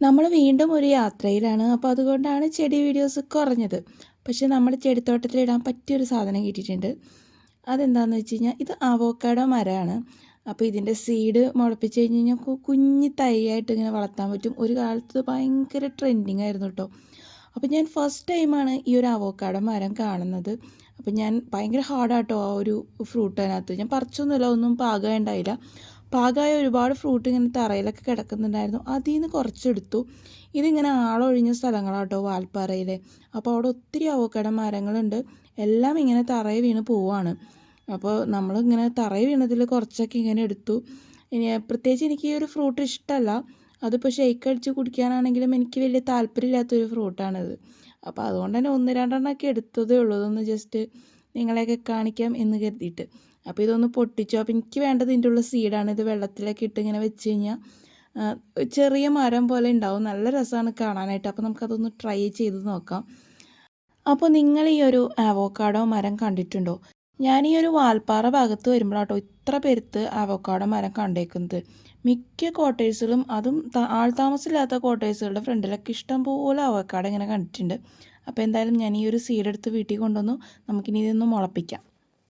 നമ്മൾ വീണ്ടും ഒരു യാത്രയിലാണ്. അപ്പോൾ അതുകൊണ്ടാണ് ചെടി വീഡിയോസ് കുറഞ്ഞത്. പക്ഷേ നമ്മുടെ ചെടിത്തോട്ടത്തിലിടാൻ പറ്റിയൊരു സാധനം കിട്ടിയിട്ടുണ്ട്. അതെന്താണെന്ന് വെച്ച് കഴിഞ്ഞാൽ ഇത് അവോക്കാഡോ മരമാണ്. അപ്പോൾ ഇതിൻ്റെ സീഡ് മുളപ്പിച്ച് കഴിഞ്ഞ് കഴിഞ്ഞാൽ കുഞ്ഞി തൈയായിട്ട് ഇങ്ങനെ വളർത്താൻ പറ്റും. ഒരു കാലത്ത് ഭയങ്കര ട്രെൻഡിങ് ആയിരുന്നു കേട്ടോ. അപ്പോൾ ഞാൻ ഫസ്റ്റ് ടൈമാണ് ഈ ഒരു അവോക്കാഡോ മരം കാണുന്നത്. അപ്പോൾ ഞാൻ ഭയങ്കര ഹാർഡാട്ടോ ആ ഒരു ഫ്രൂട്ട് അതിനകത്ത്. ഞാൻ പറിച്ചൊന്നുമില്ല, ഒന്നും പാകമുണ്ടായില്ല. പാകമായ ഒരുപാട് ഫ്രൂട്ട് ഇങ്ങനെ തറയിലൊക്കെ കിടക്കുന്നുണ്ടായിരുന്നു. അതിൽ നിന്ന് കുറച്ചെടുത്തു. ഇതിങ്ങനെ ആളൊഴിഞ്ഞ സ്ഥലങ്ങളാട്ടോ വാൽപ്പാറയിലെ. അപ്പോൾ അവിടെ ഒത്തിരി അവോക്കാഡോ മരങ്ങളുണ്ട്. എല്ലാം ഇങ്ങനെ തറയിൽ വീണ് പോവാണ്. അപ്പോൾ നമ്മളിങ്ങനെ തറയിൽ വീണതിൽ കുറച്ചൊക്കെ ഇങ്ങനെ എടുത്തു. ഇനി പ്രത്യേകിച്ച് എനിക്ക് ഈ ഒരു ഫ്രൂട്ട് ഇഷ്ടമല്ല. അതിപ്പോൾ ഷെയ്ക്ക് അടിച്ച് കുടിക്കാനാണെങ്കിലും എനിക്ക് വലിയ താല്പര്യമില്ലാത്തൊരു ഫ്രൂട്ടാണിത്. അപ്പോൾ അതുകൊണ്ട് തന്നെ 1-2 എടുത്തതേ ഉള്ളൂ. ഇതൊന്ന് ജസ്റ്റ് നിങ്ങളെയൊക്കെ കാണിക്കാം എന്ന് കരുതിയിട്ട്. അപ്പോൾ ഇതൊന്ന് പൊട്ടിച്ചു. അപ്പോൾ എനിക്ക് വേണ്ടത് ഇതിൻ്റെ ഉള്ള സീഡാണ്. ഇത് വെള്ളത്തിലൊക്കെ ഇട്ട് ഇങ്ങനെ വെച്ച് കഴിഞ്ഞാൽ ചെറിയ മരം പോലെ ഉണ്ടാവും. നല്ല രസമാണ് കാണാനായിട്ട്. അപ്പോൾ നമുക്കതൊന്ന് ട്രൈ ചെയ്ത് നോക്കാം. അപ്പോൾ നിങ്ങൾ ഈ ഒരു അവോക്കാഡോ മരം കണ്ടിട്ടുണ്ടോ? ഞാൻ ഈ ഒരു വാൽപ്പാറ ഭാഗത്ത് വരുമ്പോഴാട്ടോ ഇത്ര പെരുത്ത് അവോക്കാഡോ മരം കണ്ടേക്കുന്നത്. മിക്ക കോട്ടേഴ്സിലും, അതും ആൾ താമസമില്ലാത്ത കോട്ടേഴ്സുകളുടെ ഫ്രണ്ടിലൊക്കെ ഇഷ്ടം പോലെ അവോക്കാഡോ ഇങ്ങനെ കണ്ടിട്ടുണ്ട്. അപ്പോൾ എന്തായാലും ഞാൻ ഈ ഒരു സീഡ് എടുത്ത് വീട്ടിൽ കൊണ്ടുവന്നു. നമുക്കിനി ഇതൊന്ന് മുളപ്പിക്കാം.